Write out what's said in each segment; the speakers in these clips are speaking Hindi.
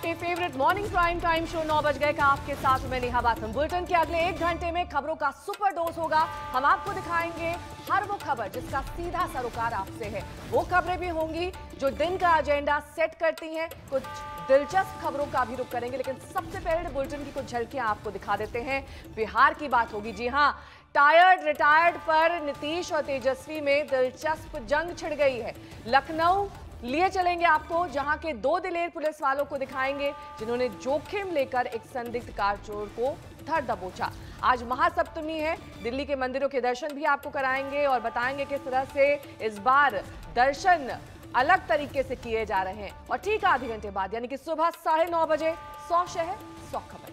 आपके favourite morning prime time show 9 बज गए का आपके साथ मैं नेहा बाथम। बुलेटिन के अगले 1 घंटे में खबरों का सुपर डोज होगा। हम आपको दिखाएंगे हर वो खबर जिसका सीधा सरोकार आपसे है। वो खबरें भी होंगी जो दिन का एजेंडा सेट करती हैं। कुछ दिलचस्प खबरों का भी रुख करेंगे, लेकिन सबसे पहले बुलेटिन की कुछ झलकियां आपको दिखा देते हैं। बिहार की बात होगी। जी हां, टायर्ड रिटायर्ड पर नीतीश और तेजस्वी में दिलचस्प जंग छिड़ गई है। लखनऊ लिए चलेंगे आपको, जहां के 2 दिलेर पुलिस वालों को दिखाएंगे जिन्होंने जोखिम लेकर एक संदिग्ध कार चोर को धर दबोचा। आज महासप्तमी है, दिल्ली के मंदिरों के दर्शन भी आपको कराएंगे और बताएंगे किस तरह से इस बार दर्शन अलग तरीके से किए जा रहे हैं। और ठीक आधे घंटे बाद यानी कि सुबह 9:30 बजे 100 शहर 100 खबर।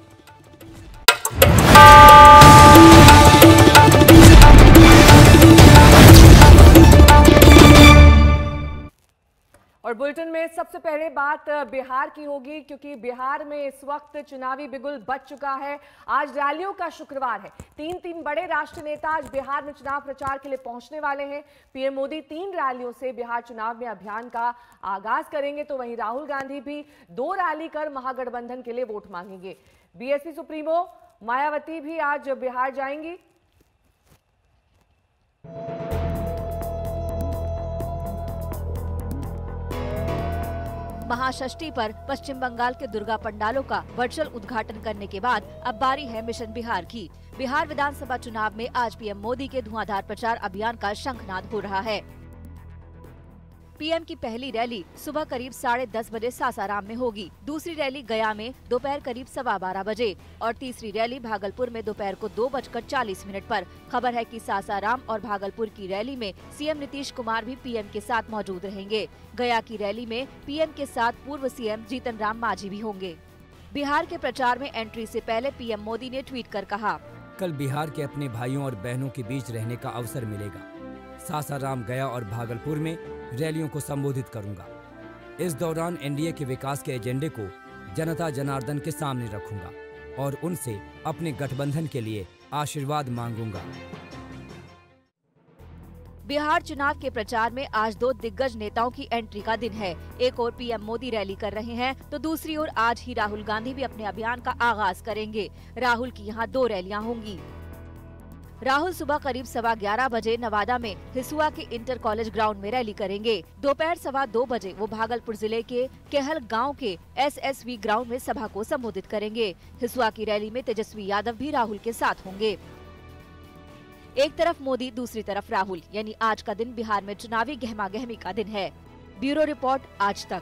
और बुलेटिन में सबसे पहले बात बिहार की होगी, क्योंकि बिहार में इस वक्त चुनावी बिगुल बज चुका है। आज रैलियों का शुक्रवार है। 3 बड़े राष्ट्रीय नेता आज बिहार में चुनाव प्रचार के लिए पहुंचने वाले हैं। पीएम मोदी 3 रैलियों से बिहार चुनाव में अभियान का आगाज करेंगे, तो वहीं राहुल गांधी भी 2 रैली कर महागठबंधन के लिए वोट मांगेंगे। बीएसपी सुप्रीमो मायावती भी आज बिहार जाएंगी। महाषष्ठी पर पश्चिम बंगाल के दुर्गा पंडालों का वर्चुअल उद्घाटन करने के बाद अब बारी है मिशन बिहार की। बिहार विधानसभा चुनाव में आज पीएम मोदी के धुआंधार प्रचार अभियान का शंखनाद हो रहा है। पीएम की पहली रैली सुबह करीब 10:30 बजे सासाराम में होगी। दूसरी रैली गया में दोपहर करीब 12:15 बजे और तीसरी रैली भागलपुर में दोपहर को 2:40 पर। खबर है कि सासाराम और भागलपुर की रैली में सीएम नीतीश कुमार भी पीएम के साथ मौजूद रहेंगे। गया की रैली में पीएम के साथ पूर्व सीएम जीतन राम मांझी भी होंगे। बिहार के प्रचार में एंट्री से पहले पीएम मोदी ने ट्वीट कर कहा, कल बिहार के अपने भाइयों और बहनों के बीच रहने का अवसर मिलेगा। सासाराम, गया और भागलपुर में रैलियों को संबोधित करूंगा। इस दौरान एनडीए के विकास के एजेंडे को जनता जनार्दन के सामने रखूंगा और उनसे अपने गठबंधन के लिए आशीर्वाद मांगूंगा। बिहार चुनाव के प्रचार में आज 2 दिग्गज नेताओं की एंट्री का दिन है। एक ओर पीएम मोदी रैली कर रहे हैं, तो दूसरी ओर आज ही राहुल गांधी भी अपने अभियान का आगाज करेंगे। राहुल की यहाँ 2 रैलियां होंगी। राहुल सुबह करीब 11:15 बजे नवादा में हिसुआ के इंटर कॉलेज ग्राउंड में रैली करेंगे। दोपहर 2:15 बजे वो भागलपुर जिले के केहल गांव के एसएसवी ग्राउंड में सभा को संबोधित करेंगे। हिसुआ की रैली में तेजस्वी यादव भी राहुल के साथ होंगे। एक तरफ मोदी, दूसरी तरफ राहुल, यानी आज का दिन बिहार में चुनावी गहमागहमी का दिन है। ब्यूरो रिपोर्ट, आज तक।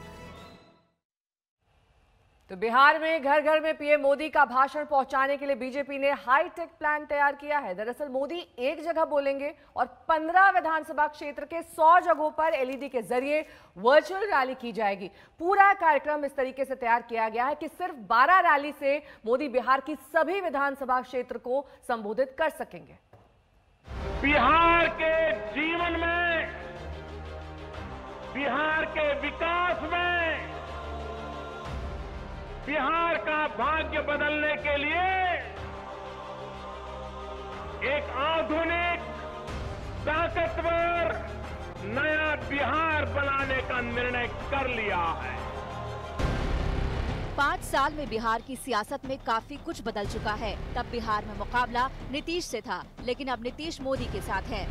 तो बिहार में घर घर में पीएम मोदी का भाषण पहुंचाने के लिए बीजेपी ने हाईटेक प्लान तैयार किया है। दरअसल मोदी एक जगह बोलेंगे और 15 विधानसभा क्षेत्र के 100 जगहों पर एलईडी के जरिए वर्चुअल रैली की जाएगी। पूरा कार्यक्रम इस तरीके से तैयार किया गया है कि सिर्फ 12 रैली से मोदी बिहार की सभी विधानसभा क्षेत्र को संबोधित कर सकेंगे। बिहार के जीवन में, बिहार के विकास में, बिहार का भाग्य बदलने के लिए एक आधुनिक, ताकतवर नया बिहार बनाने का निर्णय कर लिया है। 5 साल में बिहार की सियासत में काफी कुछ बदल चुका है। तब बिहार में मुकाबला नीतीश से था, लेकिन अब नीतीश मोदी के साथ है।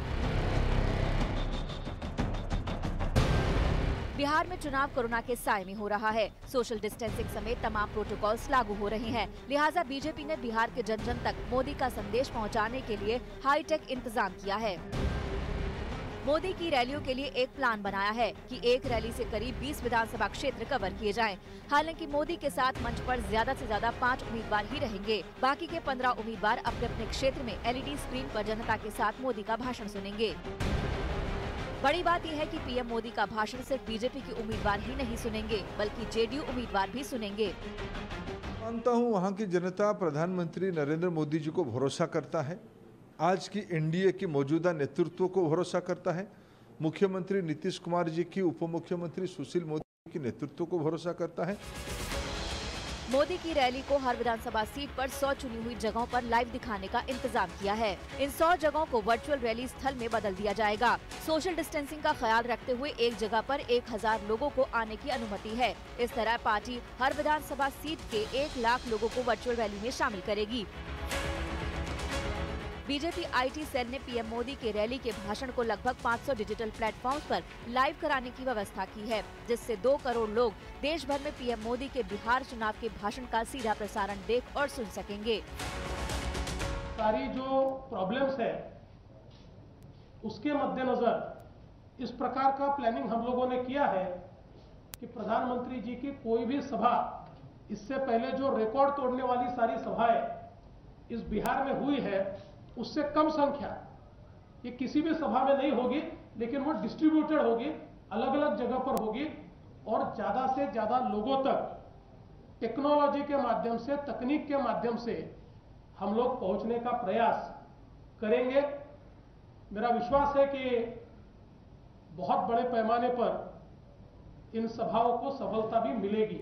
बिहार में चुनाव कोरोना के साए में हो रहा है। सोशल डिस्टेंसिंग समेत तमाम प्रोटोकॉल्स लागू हो रहे हैं। लिहाजा बीजेपी ने बिहार के जन जन तक मोदी का संदेश पहुंचाने के लिए हाईटेक इंतजाम किया है। मोदी की रैलियों के लिए एक प्लान बनाया है कि एक रैली से करीब 20 विधानसभा क्षेत्र कवर किए जाएं। हालांकि मोदी के साथ मंच पर ज्यादा से ज्यादा 5 उम्मीदवार ही रहेंगे। बाकी के 15 उम्मीदवार अपने अपने क्षेत्र में एलईडी स्क्रीन पर जनता के साथ मोदी का भाषण सुनेंगे। बड़ी बात यह है कि पीएम मोदी का भाषण सिर्फ बीजेपी के उम्मीदवार ही नहीं सुनेंगे, बल्कि जेडीयू उम्मीदवार भी सुनेंगे। मानता हूं वहां की जनता प्रधानमंत्री नरेंद्र मोदी जी को भरोसा करता है। आज की एनडीए की मौजूदा नेतृत्व को भरोसा करता है। मुख्यमंत्री नीतीश कुमार जी की, उप मुख्यमंत्री सुशील मोदी की नेतृत्व को भरोसा करता है। मोदी की रैली को हर विधानसभा सीट पर 100 चुनी हुई जगहों पर लाइव दिखाने का इंतजाम किया है। इन 100 जगहों को वर्चुअल रैली स्थल में बदल दिया जाएगा। सोशल डिस्टेंसिंग का ख्याल रखते हुए एक जगह पर 1000 लोगों को आने की अनुमति है। इस तरह पार्टी हर विधानसभा सीट के 1 लाख लोगों को वर्चुअल रैली में शामिल करेगी। बीजेपी आईटी सेल ने पीएम मोदी के रैली के भाषण को लगभग 500 डिजिटल प्लेटफॉर्म्स पर लाइव कराने की व्यवस्था की है, जिससे 2 करोड़ लोग देश भर में पीएम मोदी के बिहार चुनाव के भाषण का सीधा प्रसारण देख और सुन सकेंगे। सारी जो प्रॉब्लम्स है उसके मद्देनजर इस प्रकार का प्लानिंग हम लोगों ने किया है कि प्रधानमंत्री जी की कोई भी सभा इससे पहले जो रिकॉर्ड तोड़ने वाली सारी सभाएं इस बिहार में हुई है उससे कम संख्या, ये किसी भी सभा में नहीं होगी, लेकिन वो डिस्ट्रीब्यूटेड होगी, अलग अलग जगह पर होगी और ज्यादा से ज्यादा लोगों तक टेक्नोलॉजी के माध्यम से, तकनीक के माध्यम से हम लोग पहुंचने का प्रयास करेंगे। मेरा विश्वास है कि बहुत बड़े पैमाने पर इन सभाओं को सफलता भी मिलेगी।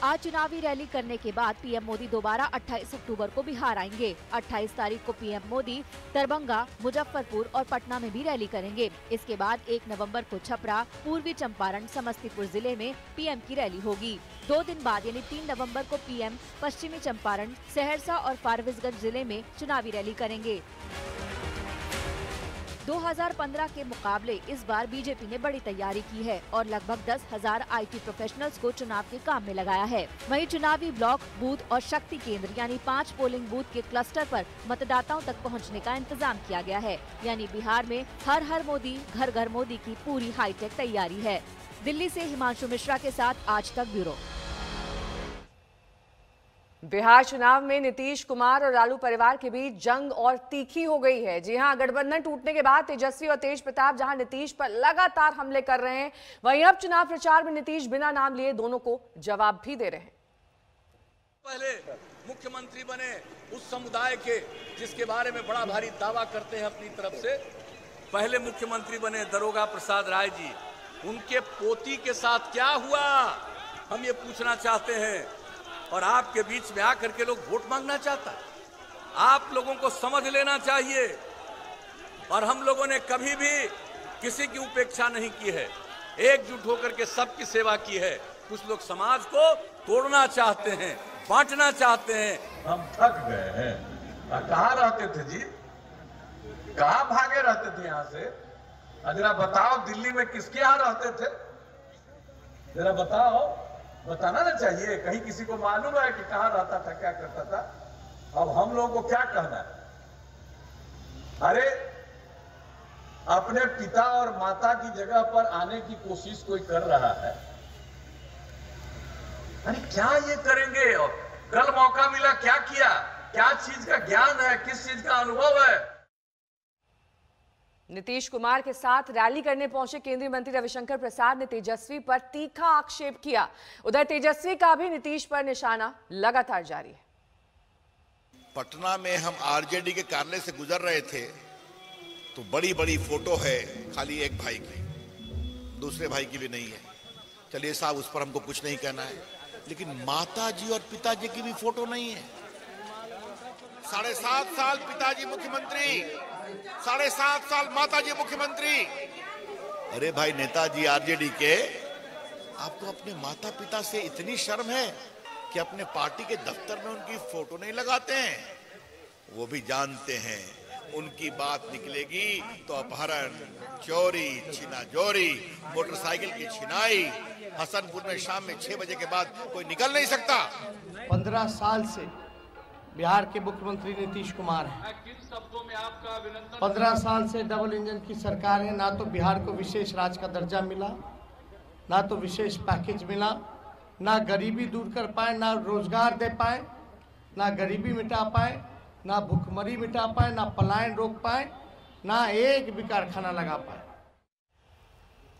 आज चुनावी रैली करने के बाद पीएम मोदी दोबारा 28 अक्टूबर को बिहार आएंगे। 28 तारीख को पीएम मोदी दरभंगा, मुजफ्फरपुर और पटना में भी रैली करेंगे। इसके बाद 1 नवंबर को छपरा, पूर्वी चंपारण, समस्तीपुर जिले में पीएम की रैली होगी। 2 दिन बाद यानी 3 नवंबर को पीएम पश्चिमी चंपारण, सहरसा और फारबिसगंज जिले में चुनावी रैली करेंगे। 2015 के मुकाबले इस बार बीजेपी ने बड़ी तैयारी की है और लगभग 10,000 आईटी प्रोफेशनल्स को चुनाव के काम में लगाया है। वहीं चुनावी ब्लॉक, बूथ और शक्ति केंद्र यानी 5 पोलिंग बूथ के क्लस्टर पर मतदाताओं तक पहुंचने का इंतजाम किया गया है। यानी बिहार में हर हर मोदी, घर घर मोदी की पूरी हाईटेक तैयारी है। दिल्ली से हिमांशु मिश्रा के साथ आज तक ब्यूरो। बिहार चुनाव में नीतीश कुमार और लालू परिवार के बीच जंग और तीखी हो गई है। जी हां, गठबंधन टूटने के बाद तेजस्वी और तेज प्रताप जहां नीतीश पर लगातार हमले कर रहे हैं, वहीं अब चुनाव प्रचार में नीतीश बिना नाम लिए दोनों को जवाब भी दे रहे हैं। पहले मुख्यमंत्री बने उस समुदाय के जिसके बारे में बड़ा भारी दावा करते हैं अपनी तरफ से, पहले मुख्यमंत्री बने दरोगा प्रसाद राय जी, उनके पोती के साथ क्या हुआ हम ये पूछना चाहते हैं। और आपके बीच में आकर के लोग वोट मांगना चाहता है। आप लोगों को समझ लेना चाहिए। और हम लोगों ने कभी भी किसी की उपेक्षा नहीं की है, एकजुट होकर के सबकी सेवा की है। कुछ लोग समाज को तोड़ना चाहते हैं, बांटना चाहते हैं। हम थक गए हैं। कहाँ रहते थे जी, कहाँ भागे रहते थे यहाँ से? जरा बताओ, दिल्ली में किसके यहाँ रहते थे? जरा बताओ, बताना ना चाहिए। कहीं किसी को मालूम है कि कहां रहता था, क्या करता था? अब हम लोगों को क्या कहना है? अरे अपने पिता और माता की जगह पर आने की कोशिश कोई कर रहा है, अरे क्या ये करेंगे? और कल मौका मिला, क्या किया? क्या चीज का ज्ञान है, किस चीज का अनुभव है? नीतीश कुमार के साथ रैली करने पहुंचे केंद्रीय मंत्री रविशंकर प्रसाद ने तेजस्वी पर तीखा आक्षेप किया। उधर तेजस्वी का भी नीतीश पर निशाना लगातार जारी है। पटना में हम आरजेडी के कार्यालय से गुजर रहे थे तो बड़ी बड़ी फोटो है, खाली एक भाई की, दूसरे भाई की भी नहीं है। चलिए साहब, उस पर हमको कुछ नहीं कहना है, लेकिन माता जी और पिताजी की भी फोटो नहीं है। 7.5 साल पिताजी मुख्यमंत्री, 7.5 साल माताजी मुख्यमंत्री। अरे भाई नेताजी आरजेडी के, आपको अपने माता पिता से इतनी शर्म है कि अपने पार्टी के दफ्तर में उनकी फोटो नहीं लगाते हैं? वो भी जानते हैं उनकी बात निकलेगी तो अपहरण, चोरी, छीनाजोरी, मोटरसाइकिल की छिनाई। हसनपुर में शाम में 6 बजे के बाद कोई निकल नहीं सकता। 15 साल से बिहार के मुख्यमंत्री नीतीश कुमार हैं। 15 साल से डबल इंजन की सरकार है। ना तो बिहार को विशेष राज्य का दर्जा मिला, ना तो विशेष पैकेज मिला, ना गरीबी दूर कर पाए, ना रोजगार दे पाए, ना गरीबी मिटा पाए, ना भूखमरी मिटा पाए, ना पलायन रोक पाए, ना एक भी कारखाना लगा पाए।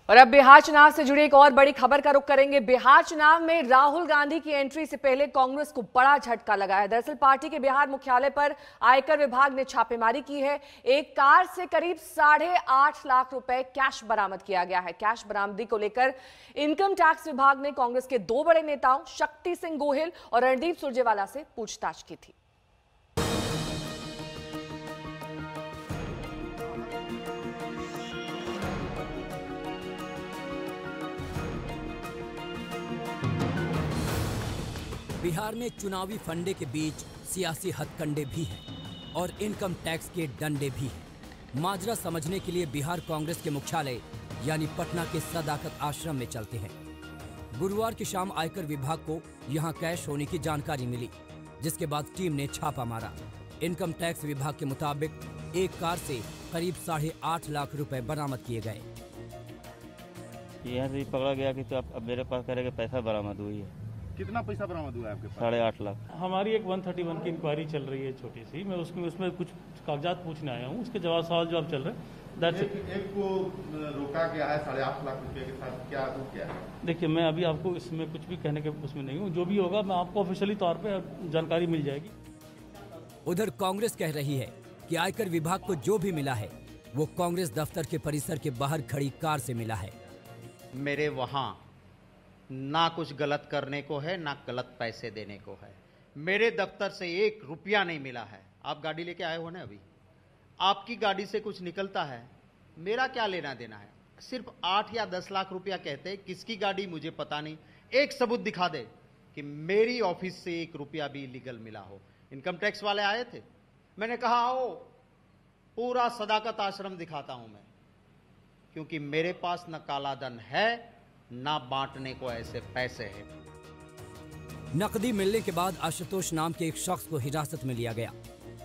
और अब बिहार चुनाव से जुड़ी एक और बड़ी खबर का रुख करेंगे। बिहार चुनाव में राहुल गांधी की एंट्री से पहले कांग्रेस को बड़ा झटका लगा है। दरअसल पार्टी के बिहार मुख्यालय पर आयकर विभाग ने छापेमारी की है। एक कार से करीब 8.5 लाख रुपए कैश बरामद किया गया है। कैश बरामदी को लेकर इनकम टैक्स विभाग ने कांग्रेस के 2 बड़े नेताओं शक्ति सिंह गोहिल और रणदीप सुरजेवाला से पूछताछ की थी। बिहार में चुनावी फंडे के बीच सियासी हथकंडे भी हैं और इनकम टैक्स के डंडे भी हैं। माजरा समझने के लिए बिहार कांग्रेस के मुख्यालय यानी पटना के सदाकत आश्रम में चलते हैं। गुरुवार की शाम आयकर विभाग को यहां कैश होने की जानकारी मिली, जिसके बाद टीम ने छापा मारा। इनकम टैक्स विभाग के मुताबिक एक कार से करीब 8.5 लाख रुपए बरामद किए गए। यहाँ से पकड़ा गया कि तो अब मेरे पास करेगा पैसा बरामद हुई है। कितना पैसा बरामद हुआ है आपके पास? 8.5 लाख। हमारी एक 131 की इंक्वायरी चल रही है छोटी सी, मैं उसमें कुछ कागजात पूछने आया हूँ, उसके सवाल जवाब चल रहे हैं। एक को रोका गया है 8.5 लाख रुपए के साथ, क्या है? देखिए, मैं अभी आपको इसमें कुछ भी कहने के उसमें नहीं हूँ। जो भी होगा मैं आपको ऑफिशियली तौर पर जानकारी मिल जाएगी। उधर कांग्रेस कह रही है कि आयकर विभाग को जो भी मिला है वो कांग्रेस दफ्तर के परिसर के बाहर खड़ी कार से मिला है। मेरे वहाँ ना कुछ गलत करने को है, ना गलत पैसे देने को है। मेरे दफ्तर से 1 रुपया नहीं मिला है। आप गाड़ी लेके आए हो ना, अभी आपकी गाड़ी से कुछ निकलता है, मेरा क्या लेना देना है? सिर्फ 8 या 10 लाख रुपया कहते हैं, किसकी गाड़ी मुझे पता नहीं। एक सबूत दिखा दे कि मेरी ऑफिस से 1 रुपया भी इलीगल मिला हो। इनकम टैक्स वाले आए थे, मैंने कहा आओ पूरा सदाकत आश्रम दिखाता हूं मैं, क्योंकि मेरे पास न काला धन है ना बांटने को ऐसे पैसे हैं। नकदी मिलने के बाद आशुतोष नाम के एक शख्स को हिरासत में लिया गया।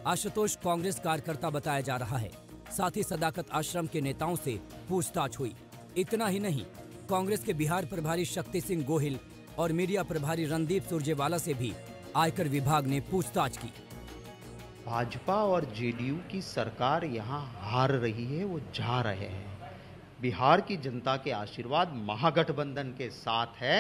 आशुतोष कांग्रेस कार्यकर्ता बताया जा रहा है। साथ ही सदाकत आश्रम के नेताओं से पूछताछ हुई। इतना ही नहीं, कांग्रेस के बिहार प्रभारी शक्ति सिंह गोहिल और मीडिया प्रभारी रणदीप सुरजेवाला से भी आयकर विभाग ने पूछताछ की। भाजपा और जेडीयू की सरकार यहाँ हार रही है, वो जा रहे हैं। बिहार की जनता के आशीर्वाद महागठबंधन के साथ है।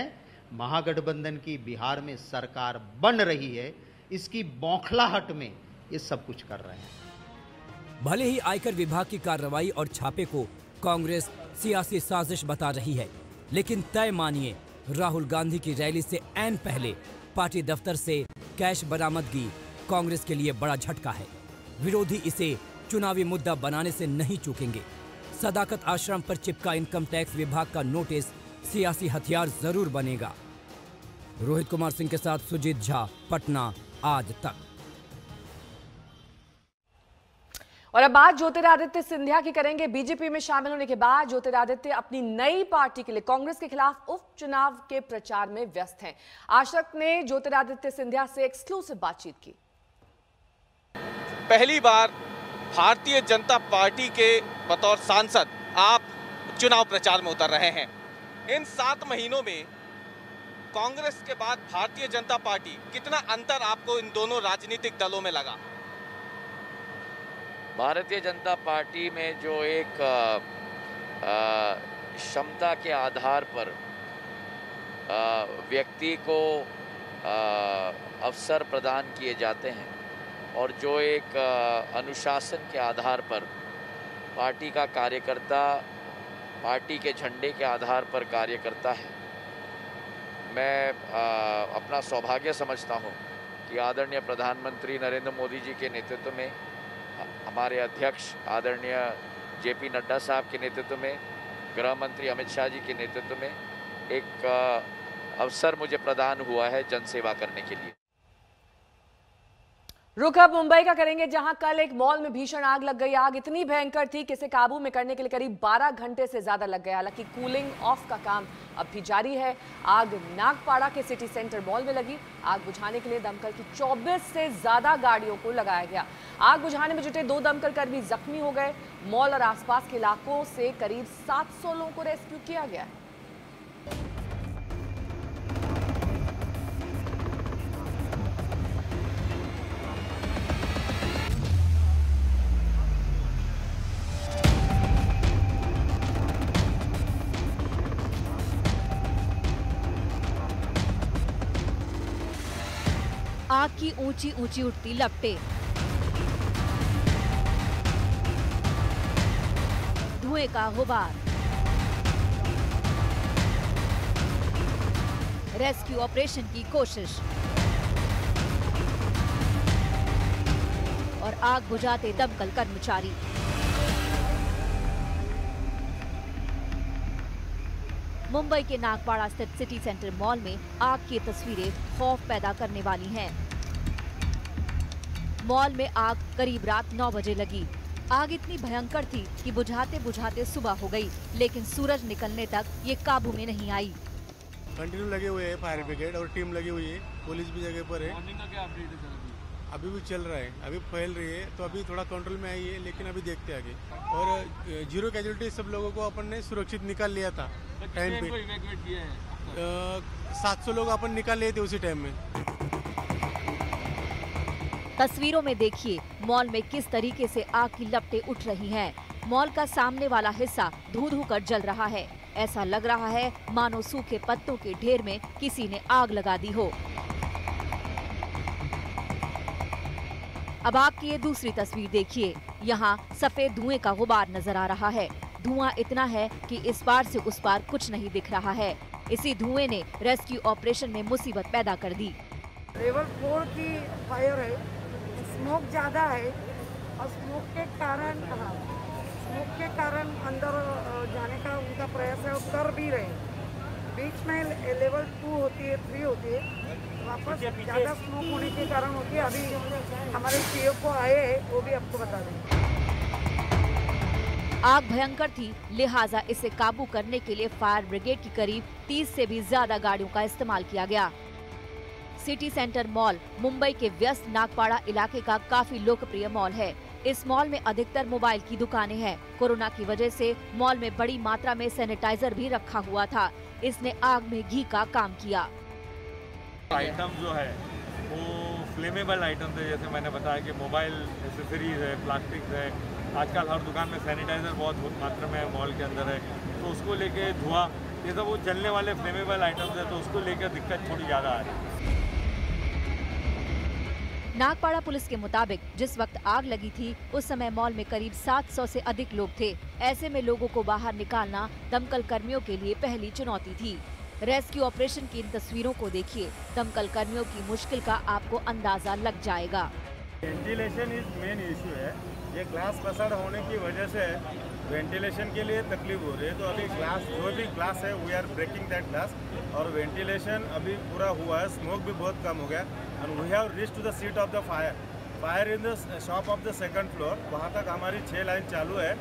महागठबंधन की बिहार में सरकार बन रही है, इसकी बौखलाहट में ये सब कुछ कर रहे हैं। भले ही आयकर विभाग की कार्रवाई और छापे को कांग्रेस सियासी साजिश बता रही है, लेकिन तय मानिए राहुल गांधी की रैली से ऐन पहले पार्टी दफ्तर से कैश बरामदगी कांग्रेस के लिए बड़ा झटका है। विरोधी इसे चुनावी मुद्दा बनाने से नहीं चूकेंगे। सदाकत आश्रम पर चिपका इनकम टैक्स विभाग का नोटिस सियासी हथियार जरूर बनेगा। रोहित कुमार सिंह के साथ सुजीत झा, पटना, आज तक। और अब बात ज्योतिरादित्य सिंधिया की करेंगे। बीजेपी में शामिल होने के बाद ज्योतिरादित्य अपनी नई पार्टी के लिए कांग्रेस के खिलाफ उपचुनाव के प्रचार में व्यस्त हैं। आशक ने ज्योतिरादित्य सिंधिया से एक्सक्लूसिव बातचीत की। पहली बार भारतीय जनता पार्टी के बतौर सांसद आप चुनाव प्रचार में उतर रहे हैं। इन 7 महीनों में कांग्रेस के बाद भारतीय जनता पार्टी, कितना अंतर आपको इन दोनों राजनीतिक दलों में लगा? भारतीय जनता पार्टी में जो एक क्षमता के आधार पर व्यक्ति को अवसर प्रदान किए जाते हैं और जो एक अनुशासन के आधार पर पार्टी का कार्यकर्ता पार्टी के झंडे के आधार पर कार्य करता है, मैं अपना सौभाग्य समझता हूं कि आदरणीय प्रधानमंत्री नरेंद्र मोदी जी के नेतृत्व में, हमारे अध्यक्ष आदरणीय जेपी नड्डा साहब के नेतृत्व में, गृह मंत्री अमित शाह जी के नेतृत्व में एक अवसर मुझे प्रदान हुआ है जनसेवा करने के लिए। रुख अब मुंबई का करेंगे, जहां कल एक मॉल में भीषण आग लग गई। आग इतनी भयंकर थी कि इसे काबू में करने के लिए करीब 12 घंटे से ज्यादा लग गया। हालांकि कूलिंग ऑफ का काम अब भी जारी है। आग नागपाड़ा के सिटी सेंटर मॉल में लगी। आग बुझाने के लिए दमकल की 24 से ज्यादा गाड़ियों को लगाया गया। आग बुझाने में जुटे 2 दमकल कर्मी जख्मी हो गए। मॉल और आसपास के इलाकों से करीब 700 लोगों को रेस्क्यू किया गया है। आग की ऊंची ऊंची उठती लपटें, धुएं का गुबार। रेस्क्यू ऑपरेशन की कोशिश और आग बुझाते दमकल कर्मचारी। मुंबई के नागपाड़ा स्थित सिटी सेंटर मॉल में आग की तस्वीरें खौफ पैदा करने वाली हैं। मॉल में आग करीब रात 9 बजे लगी। आग इतनी भयंकर थी कि बुझाते बुझाते सुबह हो गई, लेकिन सूरज निकलने तक ये काबू में नहीं आई। कंटिन्यू लगे हुए हैं फायर ब्रिगेड और टीम लगी हुई है, पुलिस भी जगह पर है। अभी भी चल रहा है, अभी फैल रही है, तो अभी थोड़ा कंट्रोल में आई है, लेकिन अभी देखते आगे। और 0 कैजुअलिटी सब लोगों को अपन ने सुरक्षित निकाल लिया था टाइम पे। 700 लोग अपन निकाल लिए थे उसी टाइम में। तस्वीरों में देखिए मॉल में किस तरीके से आग की लपटें उठ रही हैं। मॉल का सामने वाला हिस्सा धू-धू कर जल रहा है। ऐसा लग रहा है मानो सूखे पत्तों के ढेर में किसी ने आग लगा दी हो। अब आग की ये दूसरी तस्वीर देखिए। यहाँ सफेद धुएं का गुबार नजर आ रहा है। धुआं इतना है कि इस पार से उस पार कुछ नहीं दिख रहा है। इसी धुएं ने रेस्क्यू ऑपरेशन में मुसीबत पैदा कर दी। लेवल 4 की फायर है, स्मोक ज्यादा है और स्मोक के कारण अंदर जाने का उनका प्रयास है और कर भी रहे। बीच में लेवल 2 होती है, 3 होती है, वापस ज़्यादा स्मोक होने के कारण होती है। अभी हमारे सीओ को आए हैं, वो भी आपको बता देंगे। आग भयंकर थी, लिहाजा इसे काबू करने के लिए फायर ब्रिगेड की करीब 30 से भी ज्यादा गाड़ियों का इस्तेमाल किया गया। सिटी सेंटर मॉल मुंबई के व्यस्त नागपाड़ा इलाके का काफी लोकप्रिय मॉल है। इस मॉल में अधिकतर मोबाइल की दुकानें हैं। कोरोना की वजह से मॉल में बड़ी मात्रा में सैनिटाइजर भी रखा हुआ था। इसने आग में घी का काम किया। आइटम जो है वो फ्लेमेबल आइटम थे, जैसे मैंने बताया कि मोबाइल एसेसरीज है, प्लास्टिक है। आजकल हर दुकान में सैनिटाइजर बहुत मात्रा में मॉल के अंदर है, तो उसको लेके धुआं, ये सब वो जलने वाले फ्लेमेबल आइटम्स है, तो उसको लेकर दिक्कत थोड़ी ज़्यादा आ रही है। नागपाड़ा पुलिस के मुताबिक जिस वक्त आग लगी थी उस समय मॉल में करीब 700 से अधिक लोग थे। ऐसे में लोगों को बाहर निकालना दमकल कर्मियों के लिए पहली चुनौती थी। रेस्क्यू ऑपरेशन की इन तस्वीरों को देखिए, दमकल कर्मियों की मुश्किल का आपको अंदाजा लग जाएगा। वेंटिलेशन इज मेन इशू है। ये ग्लास बसड़ होने की वजह से वेंटिलेशन के लिए तकलीफ हो रही है, तो अभी ग्लास जो भी ग्लास है we are breaking that glass, और वेंटिलेशन अभी पूरा हुआ है, स्मोक भी बहुत कम हो गया। And we have reached to the seat of the fire in the shop of the 2nd floor. वहाँ तक हमारी 6 लाइन चालू है।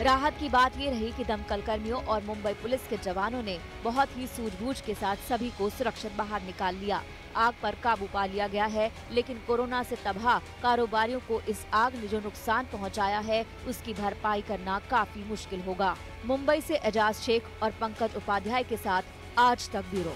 राहत की बात ये रही कि दमकल कर्मियों और मुंबई पुलिस के जवानों ने बहुत ही सूझबूझ के साथ सभी को सुरक्षित बाहर निकाल लिया। आग पर काबू पा लिया गया है, लेकिन कोरोना से तबाह कारोबारियों को इस आग ने जो नुकसान पहुंचाया है उसकी भरपाई करना काफी मुश्किल होगा। मुंबई से एजाज शेख और पंकज उपाध्याय के साथ आज तक ब्यूरो।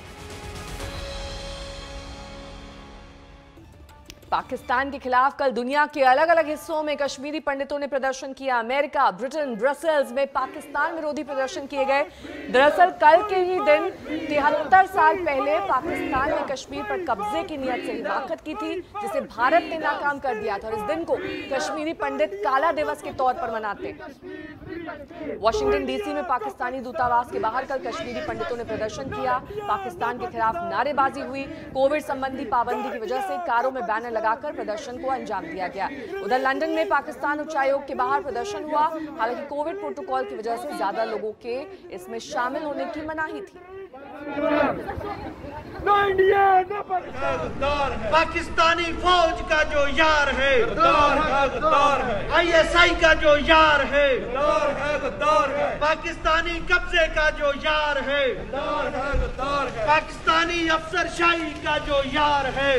पाकिस्तान के खिलाफ कल दुनिया के अलग अलग हिस्सों में कश्मीरी पंडितों ने प्रदर्शन किया। अमेरिका, ब्रिटेन, ब्रसेल्स में पाकिस्तान विरोधी प्रदर्शन किए गए। दरअसल कल के ही दिन 73 साल पहले पाकिस्तान ने कश्मीर पर कब्जे की नियत से हिमाकत की थी, जिसे भारत ने नाकाम कर दिया था और इस दिन को कश्मीरी पंडित काला दिवस के तौर पर मनाते। वॉशिंगटन डीसी में पाकिस्तानी दूतावास के बाहर कल कश्मीरी पंडितों ने प्रदर्शन किया। पाकिस्तान के खिलाफ नारेबाजी हुई। कोविड संबंधी पाबंदी की वजह से कारों में बैनर लगाकर प्रदर्शन को अंजाम दिया गया। उधर लंदन में पाकिस्तान उच्चायोग के बाहर प्रदर्शन हुआ। हालांकि कोविड प्रोटोकॉल की वजह से ज्यादा लोगों के इसमें शामिल होने की मनाही थी। पाकिस्तानी फौज का जो यार है, ISI का जो यार है, पाकिस्तानी कब्जे का जो यार है, पाकिस्तानी अफसरशाही का जो यार है,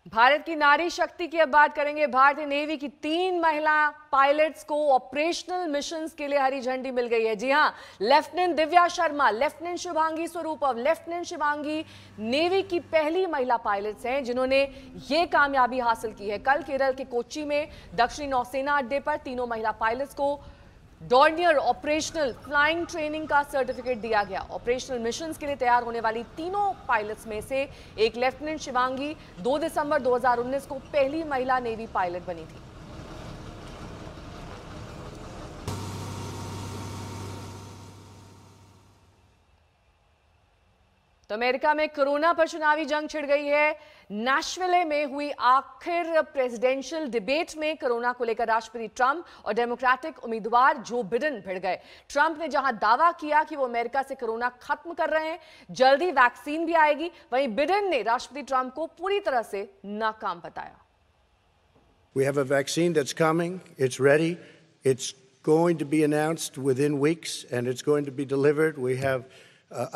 भारत की नारी शक्ति की अब बात करेंगे। भारतीय नेवी की 3 महिला पायलट्स को ऑपरेशनल मिशंस के लिए हरी झंडी मिल गई है। जी हां, लेफ्टिनेंट दिव्या शर्मा, लेफ्टिनेंट शुभांगी स्वरूप और लेफ्टिनेंट शिवांगी नेवी की पहली महिला पायलट्स हैं जिन्होंने ये कामयाबी हासिल की है। कल केरल के कोच्चि में दक्षिणी नौसेना अड्डे पर तीनों महिला पायलट्स को डॉर्नियर ऑपरेशनल फ्लाइंग ट्रेनिंग का सर्टिफिकेट दिया गया। ऑपरेशनल मिशंस के लिए तैयार होने वाली तीनों पायलट्स में से एक लेफ्टिनेंट शिवांगी 2 दिसंबर 2019 को पहली महिला नेवी पायलट बनी थी। तो अमेरिका में कोरोना पर चुनावी जंग छिड़ गई है। नैशविले में हुई आखिर प्रेसिडेंशियल डिबेट में कोरोना को लेकर राष्ट्रपति ट्रंप और डेमोक्रेटिक उम्मीदवार जो बिडेन भिड़ गए। ट्रंप ने जहां दावा किया कि वो अमेरिका से कोरोना खत्म कर रहे हैं, जल्दी वैक्सीन भी आएगी, वहीं बिडेन ने राष्ट्रपति ट्रंप को पूरी तरह से नाकाम बताया। We have a vaccine that's coming. It's ready. It's going to be announced within weeks, and it's going to be delivered. We have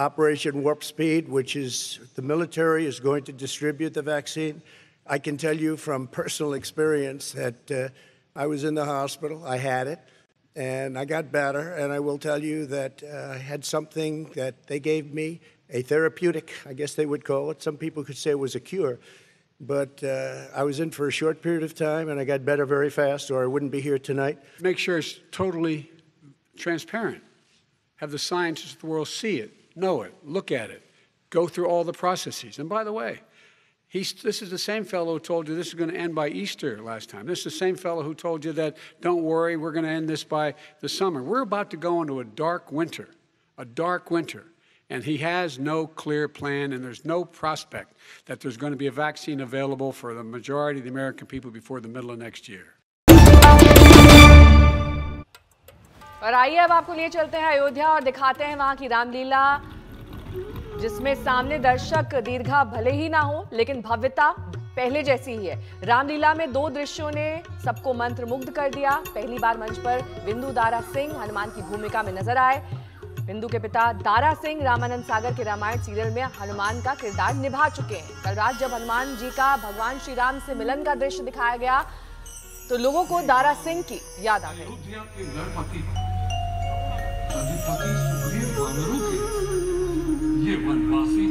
Operation Warp Speed, which is the military is going to distribute the vaccine. I can tell you from personal experience that I was in the hospital, I had it, and I got better, and I will tell you that I had something that they gave me, a therapeutic, I guess they would call it. Some people could say it was a cure, but I was in for a short period of time, and I got better very fast, or I wouldn't be here tonight. Make sure it's totally transparent. Have the scientists of the world see it, know it, look at it, go through all the processes. And by the way, this is the same fellow who told you this is going to end by Easter last time. This is the same fellow who told you that, don't worry, we're going to end this by the summer. We're about to go into a dark winter. And he has no clear plan, and there's no prospect that there's going to be a vaccine available for the majority of the American people before the middle of next year. और आइए अब आपको लिए चलते हैं अयोध्या और दिखाते हैं वहां की रामलीला, जिसमें सामने दर्शक दीर्घा भले ही ना हो, लेकिन भव्यता पहले जैसी ही है। रामलीला में 2 दृश्यों ने सबको मंत्रमुग्ध कर दिया। पहली बार मंच पर बिंदु दारा सिंह हनुमान की भूमिका में नजर आए। बिंदु के पिता दारा सिंह रामानंद सागर के रामायण सीरियल में हनुमान का किरदार निभा चुके हैं। कल रात जब हनुमान जी का भगवान श्री राम से मिलन का दृश्य दिखाया गया तो लोगों को दारा सिंह की याद आ गई। अधिपति सुग्रीव वानरों के, ये वनवासी,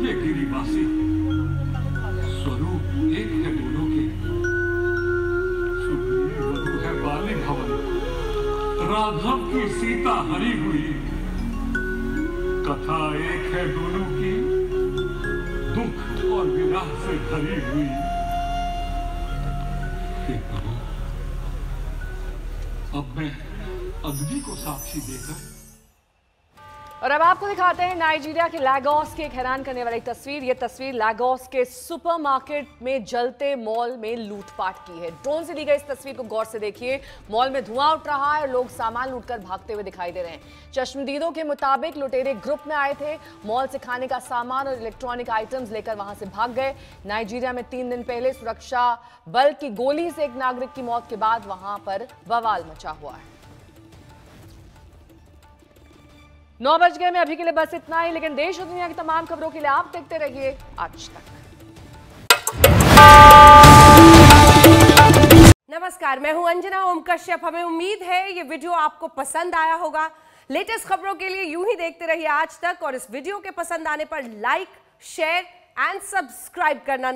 ये गिरिवासी, स्वरूप एक है दोनों के। सुग्रीव वधु है बाली भवन, राघव की सीता हरी हुई, कथा एक है दोनों की, दुख और विरह से भरी हुई। अब मैं अग्नि को साक्षी देकर। और अब आपको दिखाते हैं नाइजीरिया के लागोस की एक हैरान करने वाली तस्वीर। ये तस्वीर लागोस के सुपरमार्केट में जलते मॉल में लूटपाट की है। ड्रोन से ली गई इस तस्वीर को गौर से देखिए। मॉल में धुआं उठ रहा है और लोग सामान लूटकर भागते हुए दिखाई दे रहे हैं। चश्मदीदों के मुताबिक लुटेरे ग्रुप में आए थे, मॉल से खाने का सामान और इलेक्ट्रॉनिक आइटम्स लेकर वहां से भाग गए। नाइजीरिया में 3 दिन पहले सुरक्षा बल की गोली से एक नागरिक की मौत के बाद वहां पर बवाल मचा हुआ है। 9 बज गए में अभी के लिए बस इतना ही, लेकिन देश और दुनिया की तमाम खबरों के लिए आप देखते रहिए आज तक। नमस्कार, मैं हूं अंजना ओम कश्यप। हमें उम्मीद है ये वीडियो आपको पसंद आया होगा। लेटेस्ट खबरों के लिए यूं ही देखते रहिए आज तक, और इस वीडियो के पसंद आने पर लाइक, शेयर एंड सब्सक्राइब करना